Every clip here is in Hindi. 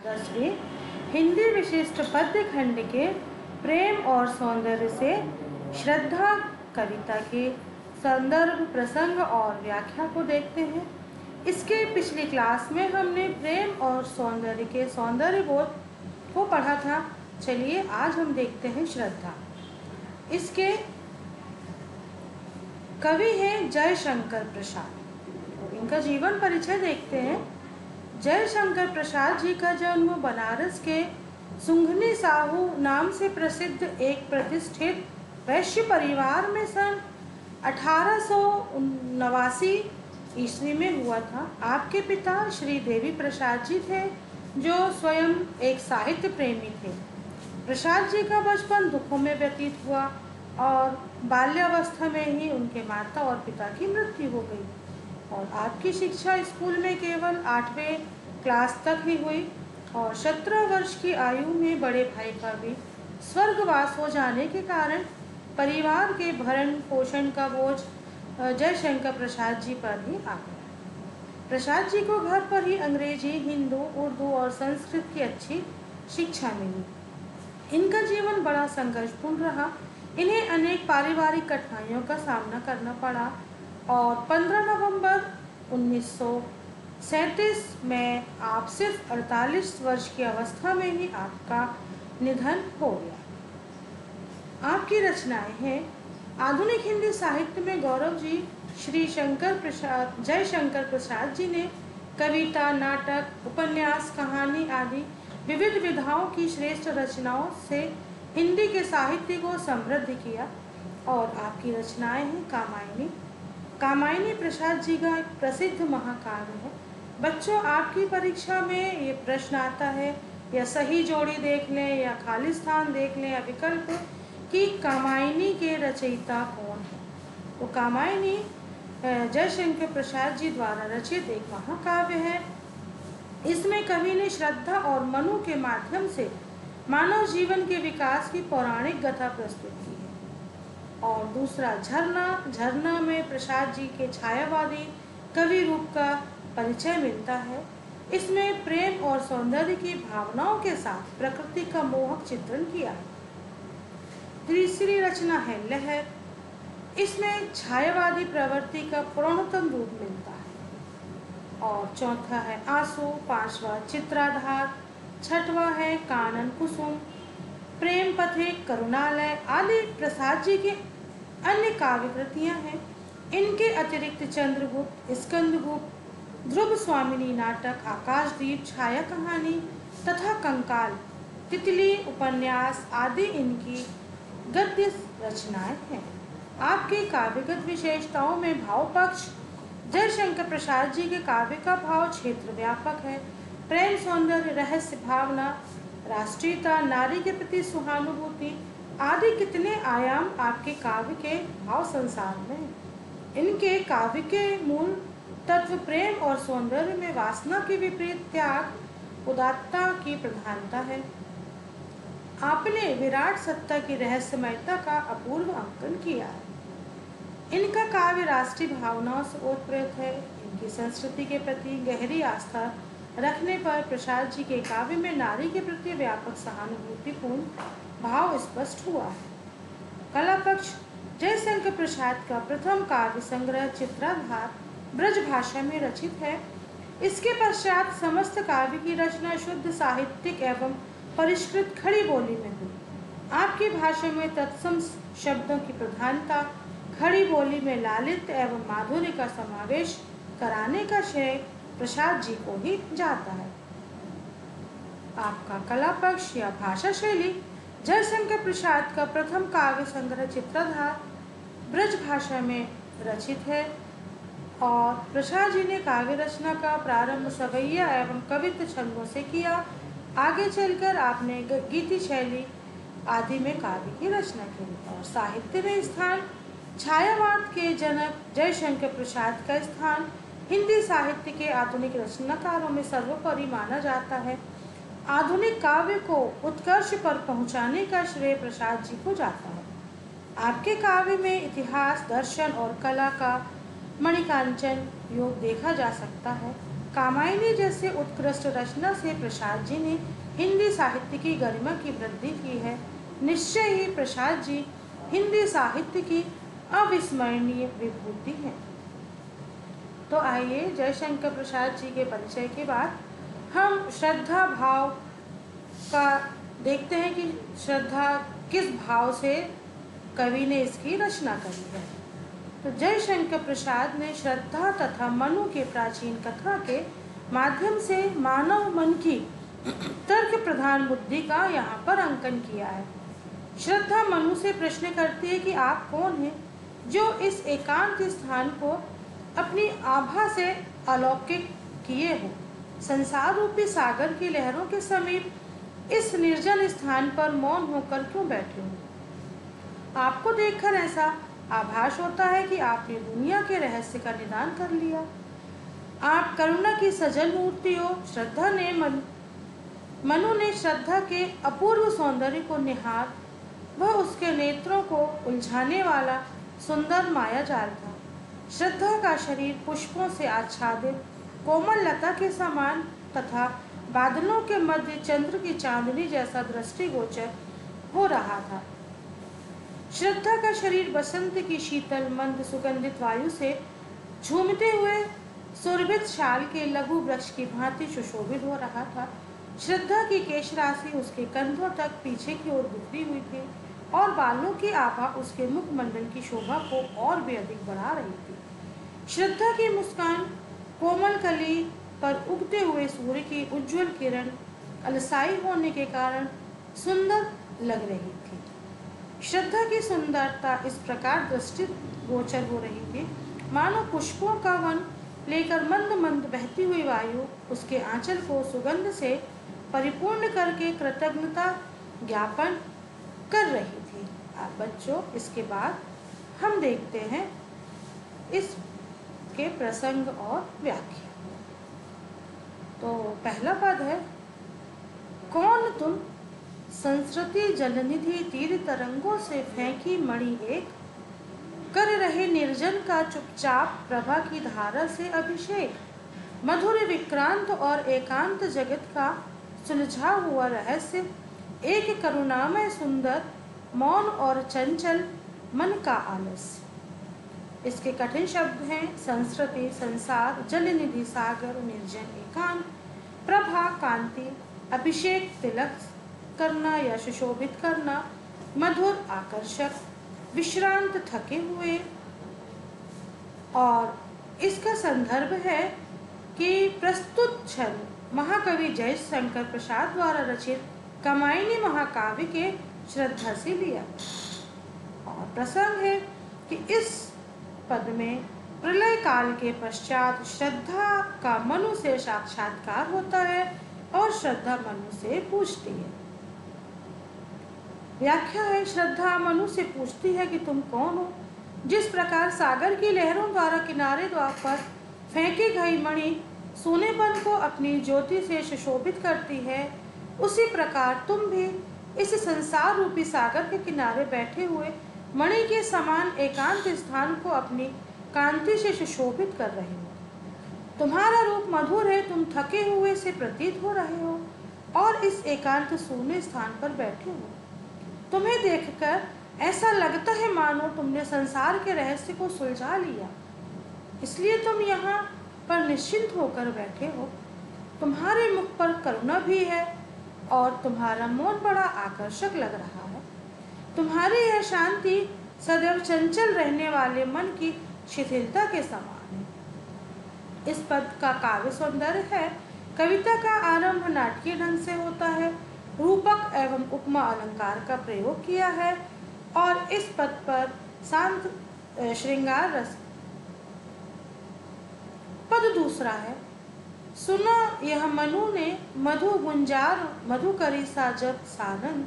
10वीं हिंदी विशिष्ट पद्य खंड के प्रेम और सौंदर्य से श्रद्धा कविता के संदर्भ, प्रसंग और व्याख्या को देखते हैं। इसके पिछली क्लास में हमने प्रेम और सौंदर्य के सौंदर्य बोध को पढ़ा था। चलिए आज हम देखते हैं श्रद्धा। इसके कवि हैं जयशंकर प्रसाद। इनका जीवन परिचय देखते हैं। जयशंकर प्रसाद जी का जन्म बनारस के सुंघनी साहू नाम से प्रसिद्ध एक प्रतिष्ठित वैश्य परिवार में सन 1889 ईस्वी में हुआ था। आपके पिता श्री देवी प्रसाद जी थे, जो स्वयं एक साहित्य प्रेमी थे। प्रसाद जी का बचपन दुखों में व्यतीत हुआ और बाल्यावस्था में ही उनके माता और पिता की मृत्यु हो गई और आपकी शिक्षा स्कूल में केवल 8वें क्लास तक ही हुई और 17 वर्ष की आयु में बड़े भाई का भी स्वर्गवास हो जाने के कारण परिवार के भरण पोषण का बोझ जयशंकर प्रसाद जी पर ही आ गया। प्रसाद जी को घर पर ही अंग्रेजी, हिंदू, उर्दू और संस्कृत की अच्छी शिक्षा मिली। इनका जीवन बड़ा संघर्षपूर्ण रहा। इन्हें अनेक पारिवारिक कठिनाइयों का सामना करना पड़ा और 15 नवंबर 1937 में आप सिर्फ 48 वर्ष की अवस्था में ही आपका निधन हो गया। आपकी रचनाएं हैं। आधुनिक हिंदी साहित्य में गौरव जी श्री जयशंकर प्रसाद जी ने कविता, नाटक, उपन्यास, कहानी आदि विविध विधाओं की श्रेष्ठ रचनाओं से हिंदी के साहित्य को समृद्ध किया और आपकी रचनाएं हैं कामायनी। कामायनी प्रसाद जी का एक प्रसिद्ध महाकाव्य है। बच्चों, आपकी परीक्षा में ये प्रश्न आता है, या सही जोड़ी देख लें या खाली स्थान देख लें या विकल्प कि कामायनी के रचयिता कौन है। तो कामायनी जयशंकर प्रसाद जी द्वारा रचित एक महाकाव्य है। इसमें कवि ने श्रद्धा और मनु के माध्यम से मानव जीवन के विकास की पौराणिक गाथा प्रस्तुत की है। और दूसरा झरना में प्रसाद जी के छायावादी कवि रूप का परिचय मिलता है। इसमें प्रेम और सौंदर्य की भावनाओं के साथ प्रकृति का मोहक चित्रण किया है। तीसरी रचना है लहर। इसमें छायावादी प्रवृत्ति का पूर्णतम रूप मिलता है। और चौथा है आंसू, पांचवा चित्राधार, छठवां है कानन कुसुम, प्रेम पथिक, करुणालय आदि प्रसाद जी की अन्य काव्य कृतियां हैं। इनके अतिरिक्त चंद्रगुप्त, स्कंदगुप्त, ध्रुव स्वामिनी नाटक, आकाशदीप, छाया कहानी तथा कंकाल, तितली उपन्यास आदि इनकी गद्य रचनाएं हैं। आपकी काव्यगत विशेषताओं में भाव पक्ष। जयशंकर प्रसाद जी के काव्य का भाव क्षेत्र व्यापक है। प्रेम, सौंदर्य, रहस्य, भावना, राष्ट्रीयता, नारी के प्रति सहानुभूति आदि कितने आयाम आपके काव्य के भाव संसार में हैं। इनके काव्य के मूल तत्व प्रेम और सौंदर्य में वासना के विपरीत त्याग, उदात्तता की प्रधानता है। आपने विराट सत्ता की रहस्यमयता का अपूर्व अंकन किया है। इनका काव्य राष्ट्रीय भावनाओं से ओतप्रोत है। इनकी संस्कृति के प्रति गहरी आस्था रखने पर प्रसाद जी के काव्य में नारी के प्रति व्यापक सहानुभूतिपूर्ण भाव स्पष्ट हुआ है। कला पक्ष। जयशंकर प्रसाद का प्रथम काव्य संग्रह चित्राधार ब्रज भाषा में रचित है। इसके पश्चात समस्त काव्य की रचना शुद्ध साहित्यिक एवं परिष्कृत खड़ी बोली में हुई। आपकी भाषा में तत्सम शब्दों की प्रधानता, खड़ी बोली में लालित्य एवं माधुर्य का समावेश कराने का श्रेय प्रसाद जी को ही जाता है। आपका कला पक्ष या भाषा शैली। जयशंकर प्रसाद का प्रथम काव्य संग्रह चित्राधार ब्रज भाषा में रचित है और प्रसाद जी ने काव्य रचना का प्रारंभ सवैया एवं कवित्व छंदों से किया। आगे चलकर आपने गीति शैली आदि में काव्य की रचना की और साहित्य में स्थान। छायावाद के जनक जयशंकर प्रसाद का स्थान हिंदी साहित्य के आधुनिक रचनाकारों में सर्वोपरि माना जाता है। आधुनिक काव्य को उत्कर्ष पर पहुंचाने का श्रेय प्रसाद जी को जाता है। आपके काव्य में इतिहास, दर्शन और कला का मणिकांचन योग देखा जा सकता है। कामायनी जैसे उत्कृष्ट रचना से प्रसाद जी ने हिंदी साहित्य की गरिमा की वृद्धि की है। निश्चय ही प्रसाद जी हिंदी साहित्य की अविस्मरणीय विभूति हैं। तो आइए जयशंकर प्रसाद जी के परिचय के बाद हम श्रद्धा भाव का देखते हैं कि श्रद्धा किस भाव से कवि ने इसकी रचना करी है। तो जयशंकर प्रसाद ने श्रद्धा तथा मनु के प्राचीन कथा के माध्यम से मानव मन की तर्क प्रधान बुद्धि का यहाँ पर अंकन किया है। श्रद्धा मनु से प्रश्न करती है कि आप कौन हैं जो इस एकांत स्थान को अपनी आभा से अलौकिक किए हो। संसार रूपी सागर की लहरों के समीप इस निर्जन स्थान पर मौन होकर क्यों बैठे हो। आपको देखकर ऐसा आभास होता है कि आपने दुनिया के रहस्य का निदान कर लिया। आप करुणा की सजल मूर्ति हो। श्रद्धा ने मनु ने श्रद्धा के अपूर्व सौंदर्य को निहार वह उसके नेत्रों को उलझाने वाला सुंदर मायाजाल था। श्रद्धा का शरीर पुष्पों से आच्छादित कोमल लता के समान तथा बादलों के मध्य चंद्र की चांदनी जैसा दृष्टिगोचर हो रहा था। श्रद्धा का शरीर बसंत की शीतल मंद सुगंधित वायु से झूमते हुए सुरभित शाल के लघु वृक्ष की भांति सुशोभित हो रहा था। श्रद्धा की केश राशि उसके कंधों तक पीछे की ओर बिखरी हुई थी और बालों की आभा उसके मुखमंडल की शोभा को और भी अधिक बढ़ा रही थी। श्रद्धा की मुस्कान कोमल कली पर उगते हुए सूर्य की उज्जवल किरण अलसाई होने के कारण सुंदर लग रही थी। श्रद्धा की सुंदरता इस प्रकार दृष्टि गोचर हो रही थी मानो पुष्पों का वन लेकर मंद मंद बहती हुई वायु उसके आंचल को सुगंध से परिपूर्ण करके कृतज्ञता ज्ञापन कर रही थी। अब बच्चों इसके बाद हम देखते हैं इसके प्रसंग और व्याख्या। तो पहला पद है, कौन तुम संस्कृति जलनिधि तीर तरंगों से फेंकी मणि एक, कर रहे निर्जन का चुपचाप प्रभा की धारा से अभिषेक, मधुर विक्रांत और एकांत जगत का सुलझा हुआ रहस्य, एक करुणामय सुंदर मौन और चंचल मन का आलस्य। इसके कठिन शब्द हैं संस्कृति संसार, जलनिधि सागर, निर्जन एकांत, प्रभा कांति, अभिषेक तिलक करना या सुशोभित करना, मधुर आकर्षक, विश्रांत थके हुए। और इसका संदर्भ है कि प्रस्तुत क्षण महाकवि जयशंकर प्रसाद द्वारा रचित कामायनी महाकाव्य के श्रद्धा से लिया। और प्रसंग है कि इस पद में प्रलय काल के पश्चात श्रद्धा का मनु से साक्षात्कार होता है और श्रद्धा मनु से पूछती है। व्याख्या है, श्रद्धा मनु से पूछती है कि तुम कौन हो। जिस प्रकार सागर की लहरों द्वारा किनारे द्वार पर फेंकी गई मणि सोनेपन को अपनी ज्योति से सुशोभित करती है, उसी प्रकार तुम भी इस संसार रूपी सागर के किनारे बैठे हुए मणि के समान एकांत स्थान को अपनी कांति से सुशोभित कर रहे हो। तुम्हारा रूप मधुर है, तुम थके हुए से प्रतीत हो रहे हो और इस एकांत शून्य स्थान पर बैठे हो। तुम्हें देखकर ऐसा लगता है मानो तुमने संसार के रहस्य को सुलझा लिया, इसलिए तुम यहाँ पर निश्चिंत होकर बैठे हो। तुम्हारे मुख पर करुणा भी है और तुम्हारा मौन बड़ा आकर्षक लग रहा है। तुम्हारी यह शांति सदैव चंचल रहने वाले मन की शिथिलता के समान है। इस पद का काव्य सौंदर्य है। कविता का आरंभ नाटकीय ढंग से होता है, रूपक एवं उपमा अलंकार का प्रयोग किया है और इस पद पर शांत श्रृंगार रस। पद दूसरा है, सुनो यह मनु ने मधु गुंजार मधुकरी सा जब सानंद,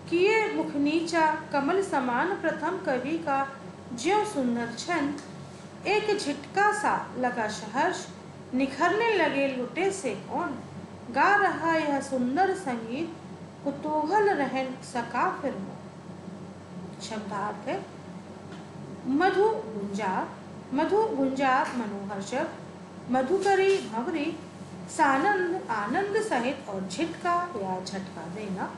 किए मुख नीचा कमल समान प्रथम कवि का ज्यों सुंदर छंद, एक झिटका सा लगा सहर्ष निखरने लगे लुटे से कौन, गा रहा यह सुंदर संगीत कुतूहल रहन सका फिर मोर। शब्दार्थ है, मधु गुंजार मनोहर शब्द, मधुकरी भंवरी सानंद आनंद सहित और झिटका या झटका देना।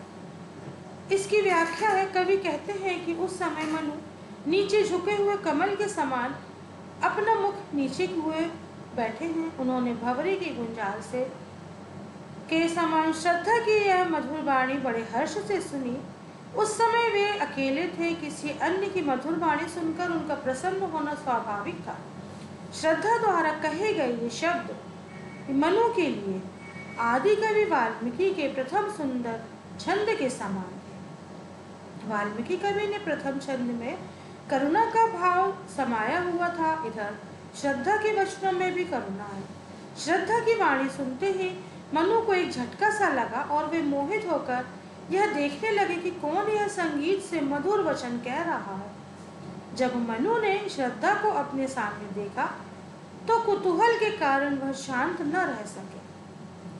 इसकी व्याख्या है, कवि कहते हैं कि उस समय मनु नीचे झुके हुए कमल के समान अपना मुख नीचे हुए बैठे हैं। उन्होंने भंवरे की गुंजाल से के समान श्रद्धा की यह मधुर वाणी बड़े हर्ष से सुनी। उस समय वे अकेले थे, किसी अन्य की मधुर वाणी सुनकर उनका प्रसन्न होना स्वाभाविक था। श्रद्धा द्वारा कहे गए ये शब्द मनु के लिए आदि कवि वाल्मीकि के प्रथम सुंदर छंद के समान थे। वाल्मीकि कवि ने प्रथम छंद में करुणा का भाव समाया हुआ था। इधर श्रद्धा के वचनों में भी करुणा है। श्रद्धा की वाणी सुनते ही मनु को एक झटका सा लगा और वे मोहित होकर यह देखने लगे कि कौन यह संगीत से मधुर वचन कह रहा है। जब मनु ने श्रद्धा को अपने सामने देखा तो कुतूहल के कारण वह शांत न रह सके।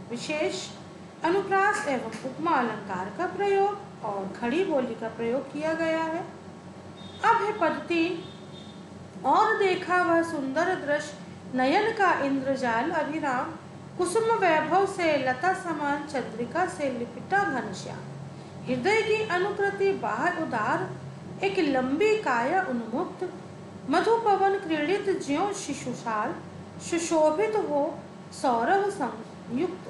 विशेष अनुप्रास एवं उपमा अलंकार का प्रयोग और खड़ी बोली का प्रयोग किया गया है। अब है पद 3। और देखा वह सुंदर दृश्य नयन का इंद्रजाल अभिराम, कुसुम वैभव से लता समान चंद्रिका से लिपटा घनश्याम। हृदय की अनुकृति बाह्य उदार, एक लंबी काया उन्मुक्त, मधु पवन क्रीड़ित ज्यों शिशुशाल, सुशोभित हो सौरभ संयुक्त।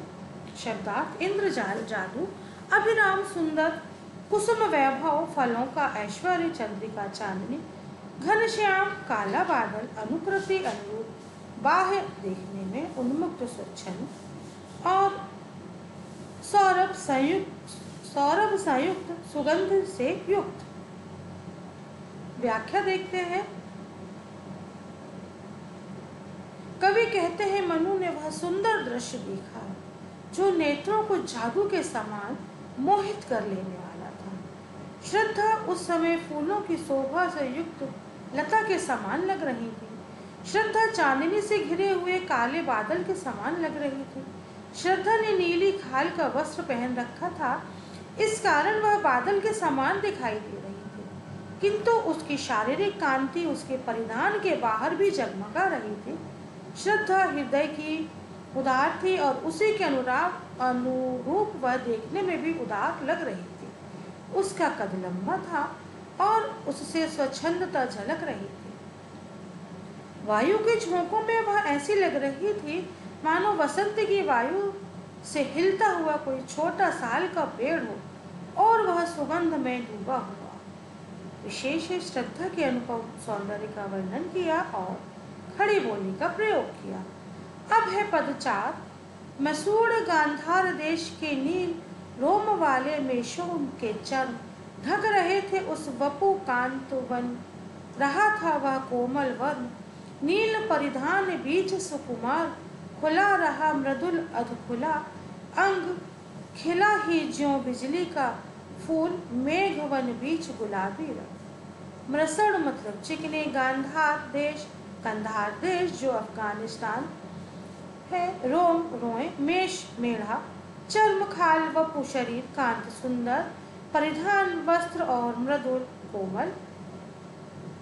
शब्दार्थ इंद्रजाल जादू, अभिराम सुंदर, कुसुम वैभव फलों का ऐश्वर्य, चंद्रिका चांदनी, घनश्याम काला बादल, अनुकृति अनुरूप, बाह्य देखने में उन्मुक्त स्वच्छंद और सौरभ संयुक्त सुगंध से युक्त। व्याख्या देखते हैं। कवि कहते हैं मनु ने वह सुंदर दृश्य देखा जो नेत्रों को जादू के समान मोहित कर लेने वाला था। श्रद्धा उस समय फूलों की शोभा से युक्त लता के समान लग रही थी। श्रद्धा चांदनी से घिरे हुए काले बादल के समान लग रही थी। श्रद्धा ने नीली खाल का वस्त्र पहन रखा था, इस कारण वह बादल के समान दिखाई दे रही थी, किंतु उसकी शारीरिक कांति उसके परिधान के बाहर भी जगमगा रही थी। श्रद्धा हृदय की उदार थी और उसी के अनुरूप वह देखने में भी उदार लग रही थी। उसका कद लंबा था और उससे स्वच्छंदता झलक रही थी। वायु के झोंकों में वह ऐसी लग रही थी मानो वसंत की वायु से हिलता हुआ कोई छोटा साल का पेड़ हो और वह सुगंध में डूबा हुआ। विशेष श्रद्धा के अनुपम सौंदर्य का वर्णन किया और खड़ी बोली का प्रयोग किया। अब है पद 4। मसूड़ गांधार देश के नील रोम वाले मेषों के चर्म ढक रहे थे उस वपु कांत वन, रहा था वह कोमल वर्ण, नील परिधान बीच सुकुमार, खुला रहा मृदुल अधखुला अंग, खिला ही ज्यों बिजली का फूल, मेघ वन बीच गुलाबी रंग। मृसण मतलब चिकने, गांधार देश कंधार देश जो अफगानिस्तान है, रोम रोए, मेष मेढ़ा, चर्म खाल वपु शरीर, कांत सुंदर, परिधान वस्त्र और मृदुल कोमल।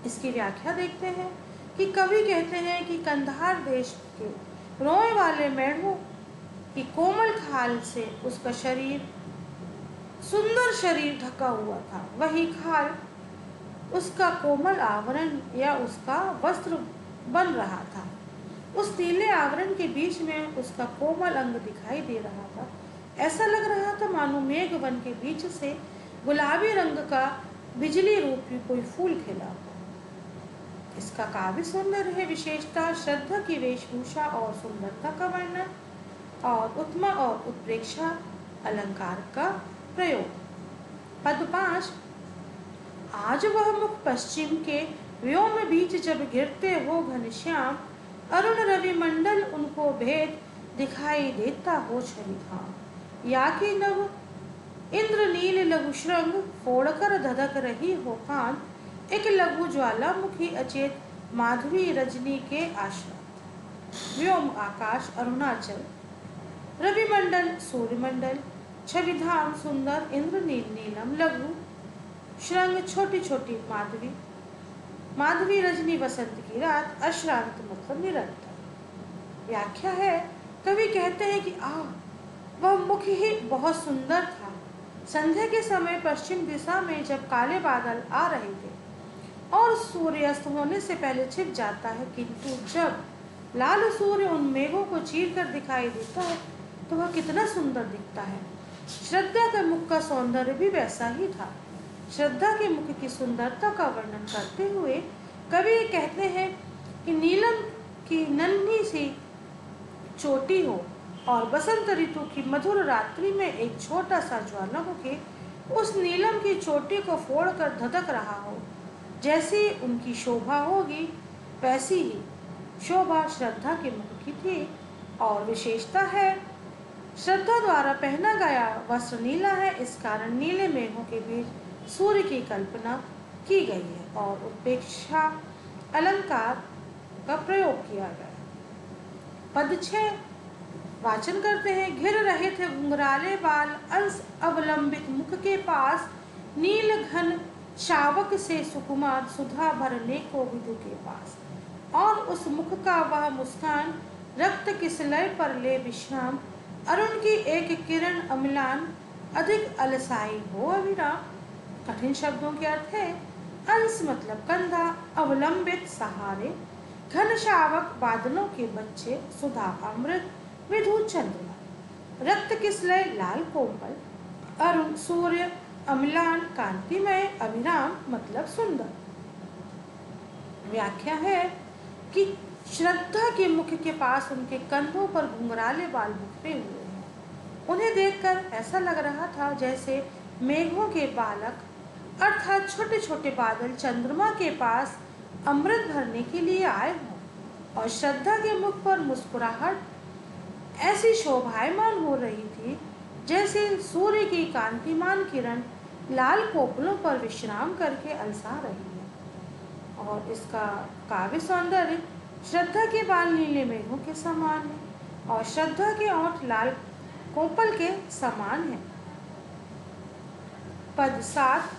इसकी व्याख्या देखते हैं कि कवि कहते हैं कि कंधार देश के रोए वाले मेढ़ों की कोमल खाल से उसका शरीर सुंदर शरीर ढका हुआ था। वही खाल उसका कोमल आवरण या उसका वस्त्र बन रहा था। उस नीले आवरण के बीच में उसका कोमल अंग दिखाई दे रहा था। ऐसा लग रहा था मानो मेघ वन के बीच से गुलाबी रंग का बिजली रूपी कोई फूल खिला हो। इसका काव्य सौंदर्य है। विशेषता श्रद्धा की वेशभूषा और सुंदरता का वर्णन और उत्तमा और उत्प्रेक्षा अलंकार का प्रयोग। पद 5। आज वह मुख पश्चिम के व्योम बीच जब गिरते हो घनश्याम, अरुण रवि मंडल उनको भेद दिखाई देता हो छविधाम, या कि नव इंद्र नील लघु श्रृंग फोड़कर धधक रही हो कान, एक लघु ज्वालामुखी अचेत माधवी रजनी के आश्रम। व्योम आकाश अरुणाचल, रविमंडल सूर्यमंडल, छविधाम सुंदर, इंद्र नील नीलम, लघु श्रृंग छोटी छोटी माधवी, माधवी रजनी वसंत की रात, अश्रांत मतलब निरंतर। व्याख्या है कवि कहते हैं कि वह मुख ही बहुत सुंदर था। संध्या के समय पश्चिम दिशा में जब काले बादल आ रहे थे और सूर्य अस्त होने से पहले छिप जाता है, किंतु जब लाल सूर्य उन मेघों को चीर कर दिखाई देता है तो वह कितना सुंदर दिखता है। श्रद्धा के मुख का सौंदर्य भी वैसा ही था। श्रद्धा के मुख की सुंदरता का वर्णन करते हुए कवि कहते हैं कि नीलम की नन्ही सी चोटी हो और बसंत ऋतु की मधुर रात्रि में एक छोटा सा ज्वालामुखी उस नीलम की चोटी को फोड़कर धधक रहा हो। जैसी उनकी शोभा होगी वैसी ही शोभा श्रद्धा के मुख की थी। और विशेषता है, श्रद्धा द्वारा पहना गया वस्त्र नीला है, इस कारण नीले मेघों के बीच सूर्य की कल्पना की गई है और उत्प्रेक्षा अलंकार का प्रयोग किया गया। पद 6 वाचन करते हैं। घिर रहे थे घुंघराले बाल अंश अवलंबित मुख के पास, नील घन शावक से सुकुमार सुधा भरने को विदु के पास। और उस मुख का वह मुस्कान रक्त किसलय पर ले विश्राम, अरुण की एक किरण अम्लान अधिक अलसाई हो अविराम। कठिन शब्दों के अर्थ है। अंश मतलब कंधा, अवलंबित सहारे, घन शावक बादलों के बच्चे, सुधा अमृत, विधु चंद्रमा, रक्त किसलय लाल कोमल, अरुण सूर्य, अम्लान कांतिमय, अविराम मतलब सुंदर। व्याख्या है कि श्रद्धा के मुख के पास उनके कंधों पर घुंघराले बाल बिखरे हुए हैं। उन्हें देखकर ऐसा लग रहा था जैसे मेघों के बालक अर्थात छोटे छोटे बादल चंद्रमा के पास अमृत भरने के लिए आए हों। और श्रद्धा के मुख पर मुस्कुराहट ऐसी शोभायमान हो रही थी जैसे सूर्य की कांतिमान किरण लाल कोपलों पर विश्राम करके अलसा रही है। और इसका काव्य सौंदर्य, श्रद्धा के बाल नीले मेघों के समान है और श्रद्धा के ओंठ लाल कोपल के समान है। पद 7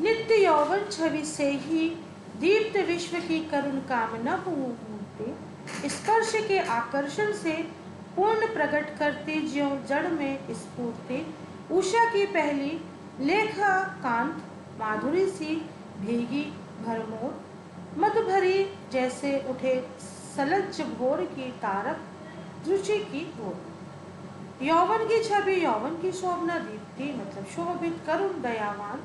नित्य यौवन छवि से ही दीप्त विश्व की करुण कामना मूर्ति, स्पर्श के आकर्षण से पूर्ण प्रकट करती ज्यों जड़ में स्फूर्ति, उषा की पहली लेखा कांत माधुरी सी भीगी भरमोर, मद भरी जैसे उठे सलज्ज भोर की तारक रुचि की ओर। यौवन की छवि, यौवन की शोभना, दीप्ति मतलब शोभित, करुण दयावान,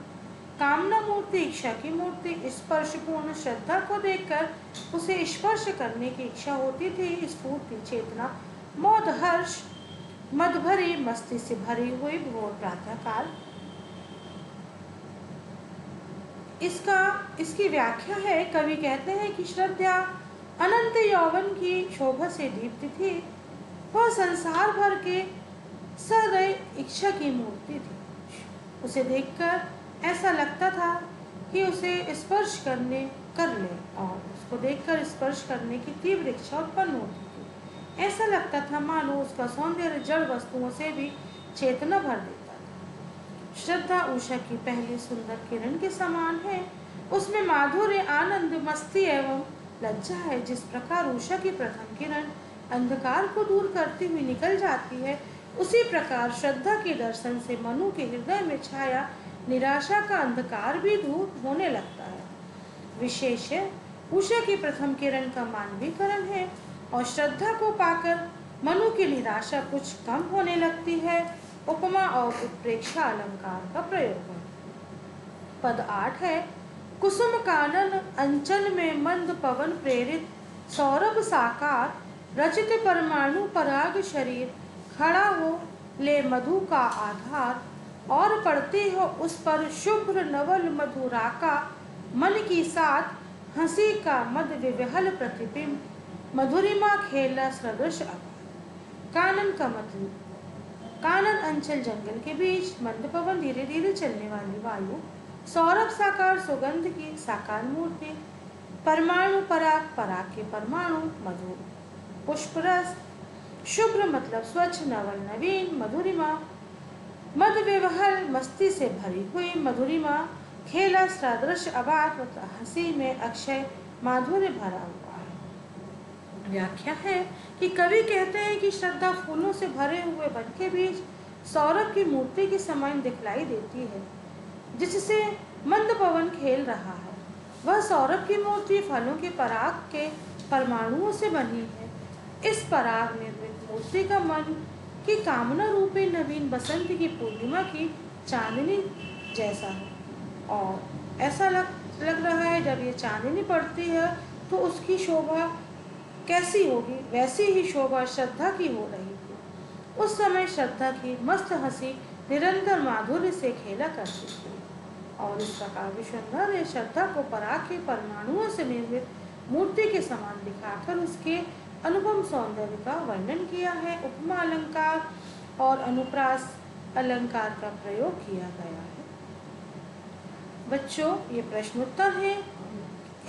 कामना मूर्ति, इच्छा की मूर्ति। स्पर्शपूर्ण श्रद्धा को देखकर उसे स्पर्श करने की इच्छा होती थी। स्फूर्ति चेतना, मौद हर्ष, मद भरी मस्ती से भरी हुई भोर प्रातःकाल। इसकी व्याख्या है। कवि कहते हैं कि श्रद्धा अनंत यौवन की शोभा से दीप्त थी। वह संसार भर के सदैव इच्छा की मूर्ति थी। उसे देखकर ऐसा लगता था कि उसे स्पर्श कर ले और उसको देखकर स्पर्श करने की तीव्र इच्छा उत्पन्न होती थी। ऐसा लगता था मानो उसका सौंदर्य जड़ वस्तुओं से भी चेतना भर देता था। श्रद्धा उषा की पहली सुंदर किरण के समान है। उसमें माधुर्य, आनंद, मस्ती एवं लज्जा है। जिस प्रकार उषा की प्रथम किरण अंधकार को दूर करती हुई निकल जाती है, उसी प्रकार श्रद्धा के दर्शन से मनु के हृदय में छाया निराशा का अंधकार भी दूर होने लगता है। विशेष है, उषा की प्रथम किरण का मानवीकरण है और श्रद्धा को पाकर मनु की निराशा कुछ कम होने लगती है। उपमा और उत्प्रेक्षा अलंकार का प्रयोग है। पद 8 है। कुसुम कानन अंचल में मंद पवन प्रेरित, सौरभ साकार रचित परमाणु पराग शरीर, खड़ा हो ले मधु का आधार, और पड़ती हो उस पर शुभ्र नवल मधुराका, मन की साथ हंसी का मद विवहल प्रतिबिंब, मधुरिमा खेला सदृश अब। कानन का मतलब कानन अंचल जंगल के बीच, मंद पवन धीरे धीरे चलने वाली वायु, सौरभ साकार सुगंध की साकार मूर्ति, परमाणु पराग पराग के परमाणु, मधुर पुष्परस, शुभ्र मतलब स्वच्छ, नवल नवीन, मधुरिमा मद विवहल मस्ती से भरी हुई, मधुरिमा खेला सदृश अबाध मतलब हंसी में अक्षय माधुर्य भरा हुआ है। व्याख्या है कि कवि कहते हैं कि श्रद्धा फूलों से भरे हुए वन के बीच सौरभ की मूर्ति के समान दिखलाई देती है, जिससे मंद पवन खेल रहा है। वह सौरभ की मूर्ति फलों के पराग के परमाणुओं से बनी है। इस पराग निर्मित मूर्ति का मन की कामना रूपी नवीन बसंत की पूर्णिमा की चांदनी जैसा है, और ऐसा लग रहा है जब ये चांदनी पड़ती है तो उसकी शोभा कैसी होगी, वैसी ही शोभा श्रद्धा की हो रही थी। उस समय श्रद्धा की मस्त हंसी निरंतर माधुर्य से खेला करती थी, और इसका काव्य सौंदर्य श्रद्धा को पराग के परमाणुओं से निर्मित मूर्ति के समान दिखाकर उसके अनुपम सौंदर्य का वर्णन किया है। उपमा अलंकार और अनुप्रास अलंकार का प्रयोग किया गया है। बच्चों, ये प्रश्नोत्तर है।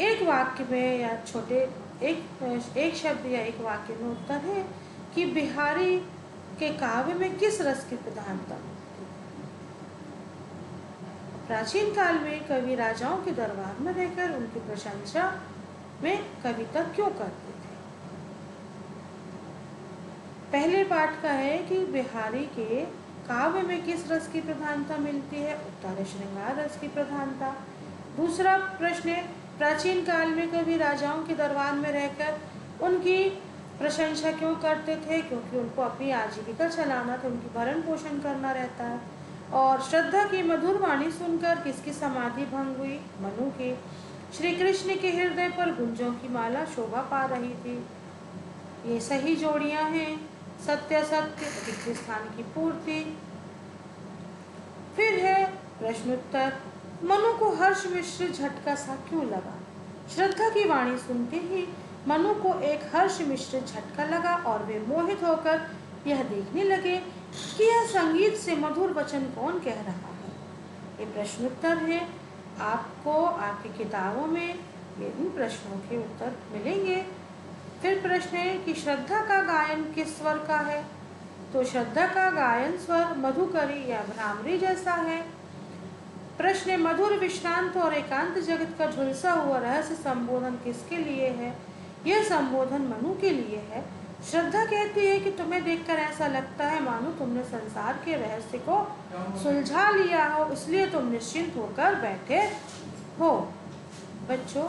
एक वाक्य में या छोटे एक शब्द या एक वाक्य में उत्तर है कि बिहारी के काव्य में किस रस की प्रधानता थी। प्राचीन काल में कवि राजाओं के दरबार में रहकर उनकी प्रशंसा में कविता क्यों करते थे। पहले पाठ का है कि बिहारी के काव्य में किस रस की प्रधानता मिलती है। उत्तर है श्रृंगार रस की प्रधानता। दूसरा प्रश्न है, प्राचीन काल में कवि राजाओं के दरबार में रहकर उनकी प्रशंसा क्यों करते थे। क्योंकि उनको अपनी आजीविका चलाना था, उनकी भरण पोषण करना रहता है। और श्रद्धा की मधुर वाणी सुनकर किसकी समाधि भंग हुई। मनु की। श्री कृष्ण के हृदय पर गुंजों की माला शोभा पा रही थी। ये सही जोड़ियां हैं। सत्य सत्य, रिक्त स्थान की पूर्ति। फिर है प्रश्नोत्तर, मनु को हर्ष मिश्र झटका सा क्यों लगा। श्रद्धा की वाणी सुनते ही मनु को एक हर्ष मिश्र झटका लगा और वे मोहित होकर यह देखने लगे कि यह संगीत से मधुर वचन कौन कह रहा है। ये प्रश्नोत्तर है। आपको आपकी किताबों में इन प्रश्नों के उत्तर मिलेंगे। फिर प्रश्न है कि श्रद्धा का गायन किस स्वर का है। तो श्रद्धा का गायन स्वर मधुकरी या भ्रामरी जैसा है। प्रश्न, मधुर विश्रांत और एकांत जगत का झुलसा हुआ रहस्य संबोधन किसके लिए है। यह संबोधन मनु के लिए है। श्रद्धा कहती है कि तुम्हें देखकर ऐसा लगता है मानो तुमने संसार के रहस्य को सुलझा लिया हो, इसलिए तुम निश्चिंत होकर बैठे हो। बच्चों,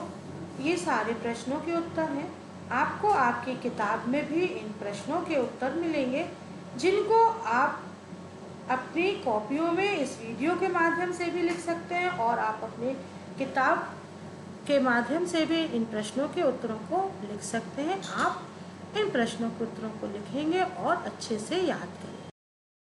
ये सारे प्रश्नों के उत्तर हैं। आपको आपकी किताब में भी इन प्रश्नों के उत्तर मिलेंगे, जिनको आप अपनी कॉपियों में इस वीडियो के माध्यम से भी लिख सकते हैं, और आप अपनी किताब के माध्यम से भी इन प्रश्नों के उत्तरों को लिख सकते हैं। आप इन प्रश्नों के उत्तरों को लिखेंगे और अच्छे से याद करेंगे।